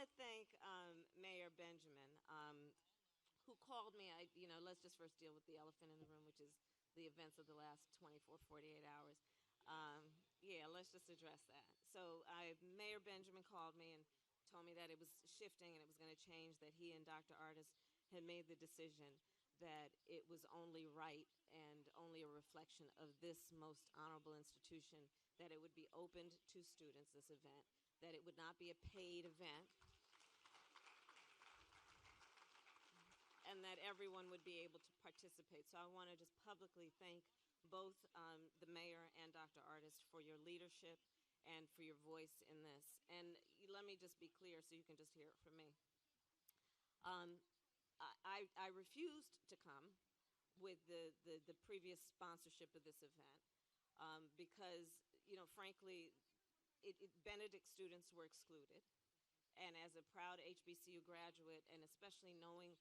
to thank Mayor Benjamin, who called me. Let's just first deal with the elephant in the room, which is the events of the last 24, 48 hours. Let's just address that. So Mayor Benjamin called me and told me that it was shifting and it was going to change, that he and Dr. Artis had made the decision that it was only right and only a reflection of this most honorable institution that it would be opened to students, this event, that it would not be a paid event, and that everyone would be able to participate. So I want to just publicly thank both the mayor and Dr. Artis for your leadership and for your voice in this. And let me just be clear so you can just hear it from me. I refused to come with the previous sponsorship of this event because, frankly, Benedict students were excluded. And as a proud HBCU graduate, and especially knowing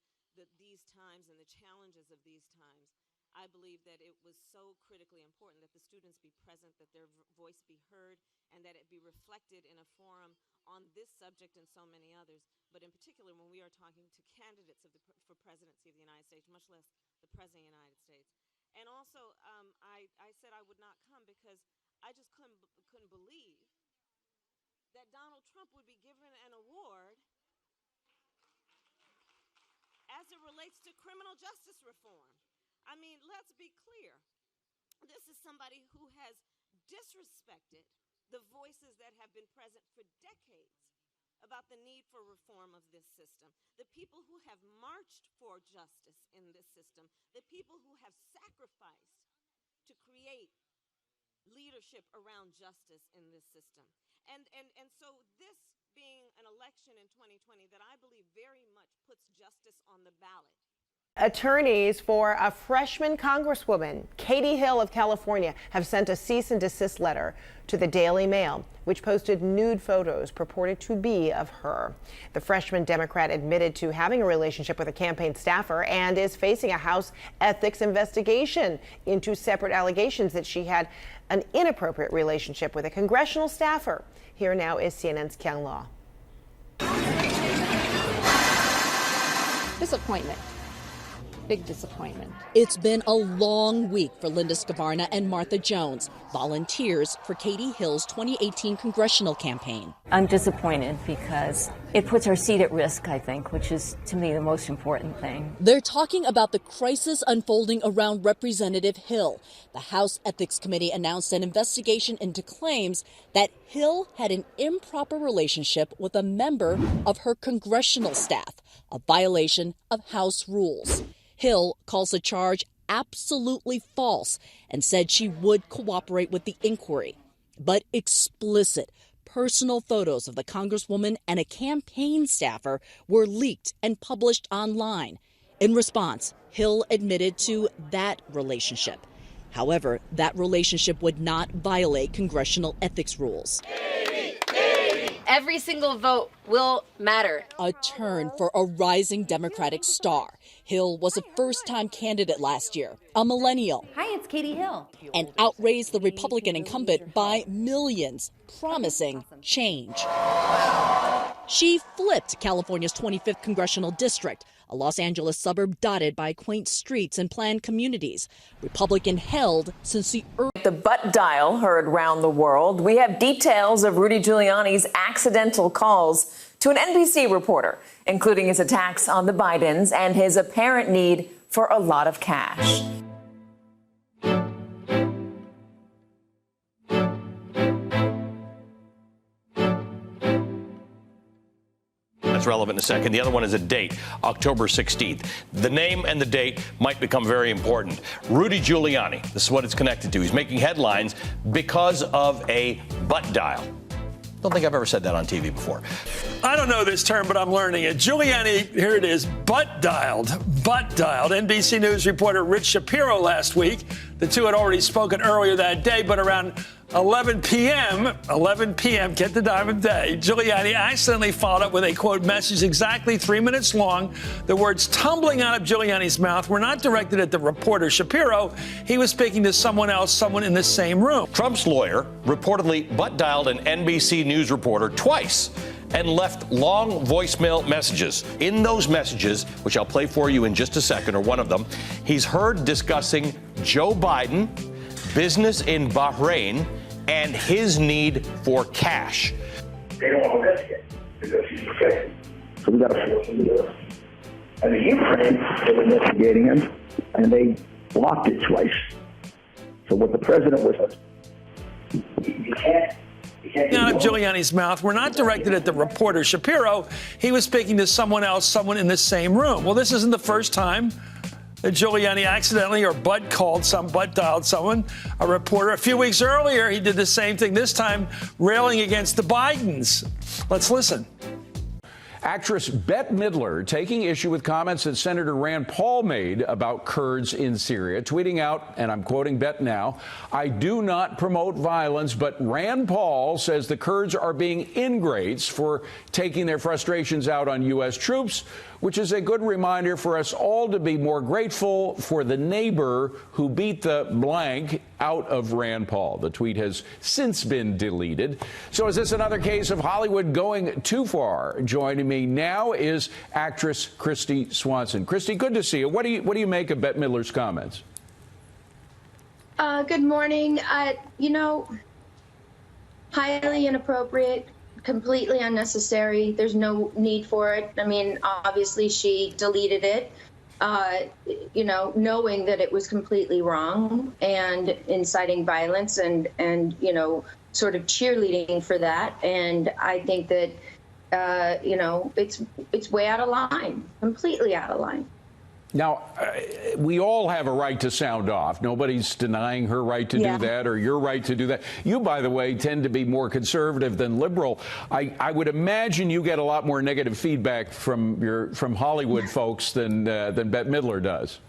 these times and the challenges of these times, I believe that it was so critically important that the students be present, that their voice be heard, and that it be reflected in a forum on this subject and so many others. But in particular, when we are talking to candidates for presidency of the United States, much less the President of the United States. And also, I said I would not come because I just couldn't believe that Donald Trump would be given an award as it relates to criminal justice reform. I mean, let's be clear. This is somebody who has disrespected the voices that have been present for decades about the need for reform of this system, the people who have marched for justice in this system, the people who have sacrificed to create leadership around justice in this system. And so this being an election in 2020 that I believe very much puts justice on the ballot. Attorneys for a freshman Congresswoman, Katie Hill of California, have sent a cease and desist letter to the Daily Mail, which posted nude photos purported to be of her. The freshman Democrat admitted to having a relationship with a campaign staffer and is facing a House ethics investigation into separate allegations that she had an inappropriate relationship with a congressional staffer. Here now is CNN's Kyung Law. Disappointment. Big disappointment. It's been a long week for Linda Scavarna and Martha Jones, volunteers for Katie Hill's 2018 congressional campaign. I'm disappointed because it puts our seat at risk, I think, which is, to me, the most important thing. They're talking about the crisis unfolding around Representative Hill. The House Ethics Committee announced an investigation into claims that Hill had an improper relationship with a member of her congressional staff, a violation of House rules. Hill calls the charge absolutely false and said she would cooperate with the inquiry. But explicit, personal photos of the Congresswoman and a campaign staffer were leaked and published online. In response, Hill admitted to that relationship. However, that relationship would not violate congressional ethics rules. Every single vote will matter. A turn for a rising Democratic star. Hill was a first-time candidate last year, a millennial. Hi, it's Katie Hill. And outraised the Republican incumbent by millions, promising change. She flipped California's 25th congressional district, a Los Angeles suburb dotted by quaint streets and planned communities. Republican held since the The butt dial heard round the world. We have details of Rudy Giuliani's accidental calls to an NBC reporter, including his attacks on the Bidens and his apparent need for a lot of cash. That's relevant in a second. The other one is a date, October 16th. The name and the date might become very important. Rudy Giuliani, this is what it's connected to. He's making headlines because of a butt dial. Don't think I've ever said that on TV before. I don't know this term, but I'm learning it. Giuliani, here it is, butt dialed. NBC News reporter Rich Shapiro last week. The two had already spoken earlier that day, but around 11 p.m., get the time of day, Giuliani accidentally followed up with a, quote, message exactly 3 minutes long. The words tumbling out of Giuliani's mouth were not directed at the reporter Shapiro. He was speaking to someone else, someone in the same room. Trump's lawyer reportedly butt-dialed an NBC News reporter twice. and left long voicemail messages. In those messages, which I'll play for you in just a second, or one of them, he's heard discussing Joe Biden, business in Bahrain, and his need for cash. They don't want to investigate because he's protected. So we got to force him to do it. And the Ukraine, they were investigating him, and they blocked it twice. So what the president was, you can't. Out of Giuliani's mouth were not directed at the reporter Shapiro. He was speaking to someone else, someone in the same room. Well, this isn't the first time that Giuliani accidentally or butt dialed someone, a reporter. A few weeks earlier, he did the same thing, this time railing against the Bidens. Let's listen. Actress Bette Midler taking issue with comments that Senator Rand Paul made about Kurds in Syria, tweeting out, and I'm quoting Bette now, "I do not promote violence, but Rand Paul says the Kurds are being ingrates for taking their frustrations out on U.S. troops, which is a good reminder for us all to be more grateful for the neighbor who beat the blank out of Rand Paul." The tweet has since been deleted. So is this another case of Hollywood going too far? Joining me now is actress Kristy Swanson. Kristy, good to see you. What do you make of Bette Midler's comments? Good morning. Highly inappropriate, completely unnecessary. There's no need for it. I mean, obviously she deleted it, knowing that it was completely wrong and inciting violence and sort of cheerleading for that. And I think that, it's way out of line, completely out of line. Now, we all have a right to sound off. Nobody's denying her right to do that or your right to do that. You, by the way, tend to be more conservative than liberal. I would imagine you get a lot more negative feedback from Hollywood folks than Bette Midler does.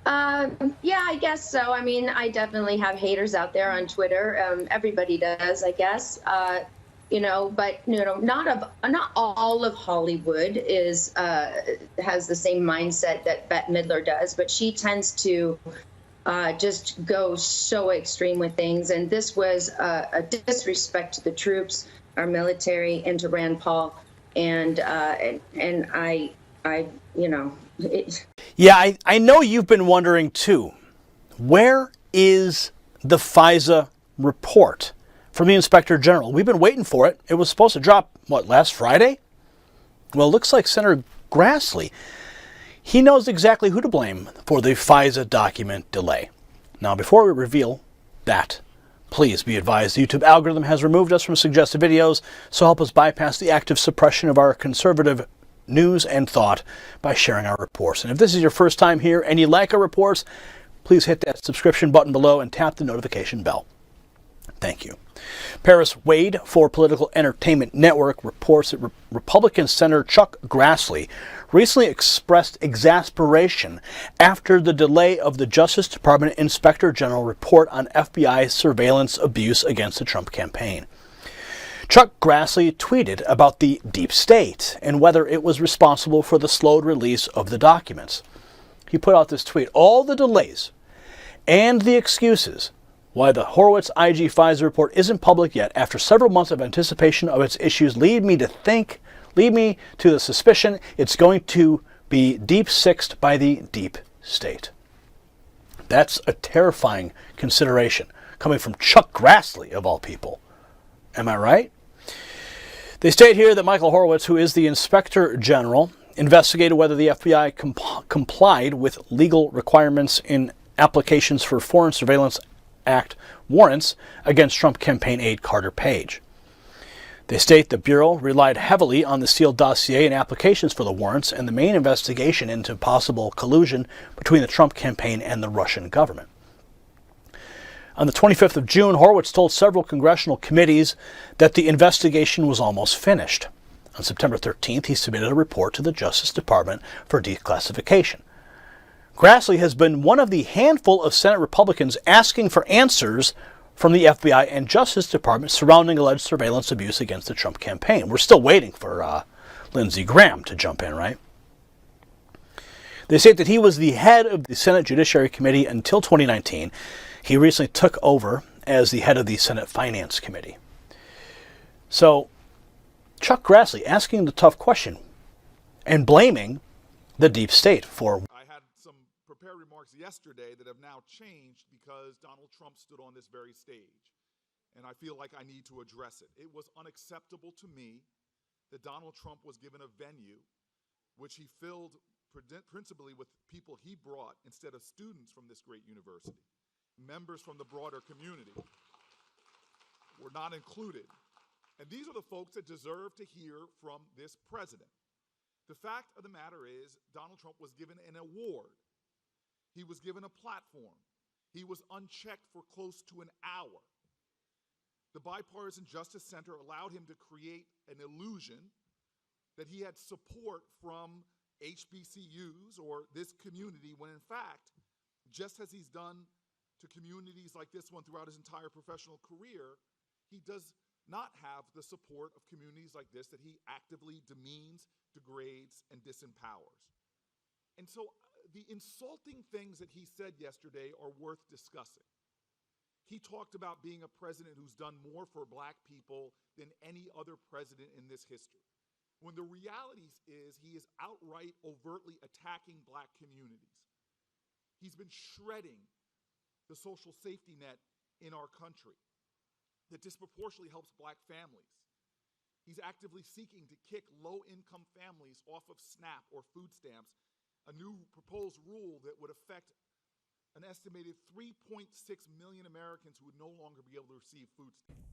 Yeah, I guess so. I mean, I definitely have haters out there on Twitter. Everybody does, I guess. But not all of Hollywood has the same mindset that Bette Midler does, but she tends to just go so extreme with things. And this was a disrespect to the troops, our military, and to Rand Paul. And I. Yeah, I know you've been wondering too. Where is the FISA report from the Inspector General? We've been waiting for it. It was supposed to drop, last Friday? Well, it looks like Senator Grassley, he knows exactly who to blame for the FISA document delay. Now, before we reveal that, please be advised the YouTube algorithm has removed us from suggested videos, so help us bypass the active suppression of our conservative news and thought by sharing our reports. And if this is your first time here and you like our reports, please hit that subscription button below and tap the notification bell. Thank you. Paris Wade for Political Entertainment Network reports that Republican Senator Chuck Grassley recently expressed exasperation after the delay of the Justice Department Inspector General report on FBI surveillance abuse against the Trump campaign. Chuck Grassley tweeted about the deep state and whether it was responsible for the slowed release of the documents. He put out this tweet: "All the delays and the excuses why the Horowitz IG FISA report isn't public yet after several months of anticipation of its issues lead me to the suspicion it's going to be deep-sixed by the deep state." That's a terrifying consideration coming from Chuck Grassley, of all people. Am I right? They state here that Michael Horowitz, who is the Inspector General, investigated whether the FBI complied with legal requirements in applications for Foreign Surveillance Act warrants against Trump campaign aide Carter Page. They state the Bureau relied heavily on the sealed dossier and applications for the warrants and the main investigation into possible collusion between the Trump campaign and the Russian government. On the 25th of June, Horowitz told several congressional committees that the investigation was almost finished. On September 13th, he submitted a report to the Justice Department for declassification. Grassley has been one of the handful of Senate Republicans asking for answers from the FBI and Justice Department surrounding alleged surveillance abuse against the Trump campaign. We're still waiting for Lindsey Graham to jump in, right? They say that he was the head of the Senate Judiciary Committee until 2019. He recently took over as the head of the Senate Finance Committee. So Chuck Grassley asking the tough question and blaming the deep state for. I had some prepared remarks yesterday that have now changed because Donald Trump stood on this very stage. And I feel like I need to address it. It was unacceptable to me that Donald Trump was given a venue which he filled principally with people he brought instead of students from this great university. Members from the broader community were not included. And these are the folks that deserve to hear from this president. The fact of the matter is, Donald Trump was given an award. He was given a platform. He was unchecked for close to an hour. The Bipartisan Justice Center allowed him to create an illusion that he had support from HBCUs or this community, when in fact, just as he's done to communities like this one throughout his entire professional career, he does not have the support of communities like this that he actively demeans, degrades, and disempowers. And so the insulting things that he said yesterday are worth discussing. He talked about being a president who's done more for black people than any other president in this history. When the reality is he is outright, overtly attacking black communities. He's been shredding the social safety net in our country that disproportionately helps black families. He's actively seeking to kick low-income families off of SNAP or food stamps, a new proposed rule that would affect an estimated 3.6 million Americans who would no longer be able to receive food stamps.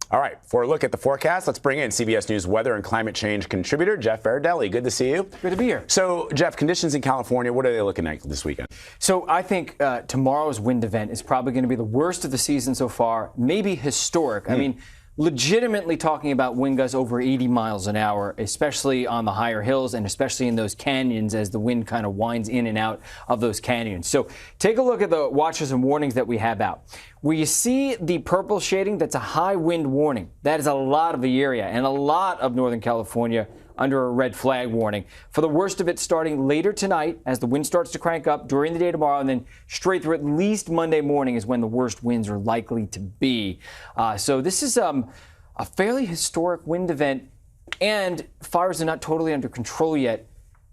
All right, for a look at the forecast, let's bring in CBS News weather and climate change contributor Jeff Berardelli. Good to see you. Good to be here. So, Jeff, conditions in California, what are they looking like this weekend? So I think tomorrow's wind event is probably going to be the worst of the season so far, maybe historic. I mean, legitimately talking about wind gusts over 80 miles an hour, especially on the higher hills and especially in those canyons as the wind kind of winds in and out of those canyons. So take a look at the watches and warnings that we have out. Where you see the purple shading, that's a high wind warning. That is a lot of the area and a lot of Northern California under a red flag warning. For the worst of it starting later tonight as the wind starts to crank up during the day tomorrow, and then straight through at least Monday morning is when the worst winds are likely to be. So this is a fairly historic wind event, and fires are not totally under control yet.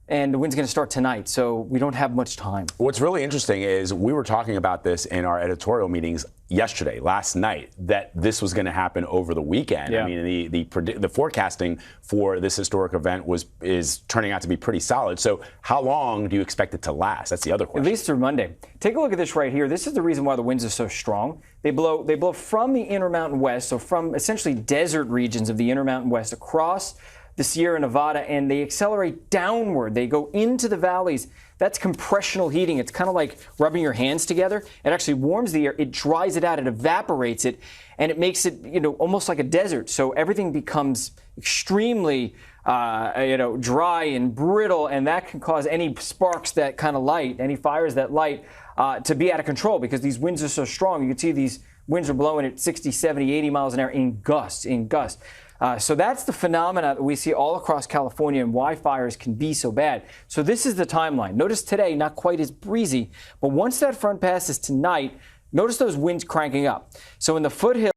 And the wind's going to start tonight, so we don't have much time. What's really interesting is we were talking about this in our editorial meetings last night, that this was going to happen over the weekend. Yeah. I mean, the forecasting for this historic event is turning out to be pretty solid. So how long do you expect it to last? That's the other question. At least through Monday. Take a look at this right here. This is the reason why the winds are so strong. They blow from the Intermountain West, so from essentially desert regions of the Intermountain West across the Sierra Nevada, and they accelerate downward. They go into the valleys. That's compressional heating. It's kind of like rubbing your hands together. It actually warms the air. It dries it out. It evaporates it, and it makes it, almost like a desert. So everything becomes extremely, dry and brittle, and that can cause any sparks that kind of light, any fires that light, to be out of control because these winds are so strong. You can see these winds are blowing at 60, 70, 80 miles an hour in gusts. So that's the phenomena that we see all across California and why fires can be so bad. So this is the timeline. Notice today, not quite as breezy, but once that front passes tonight, notice those winds cranking up. So in the foothills,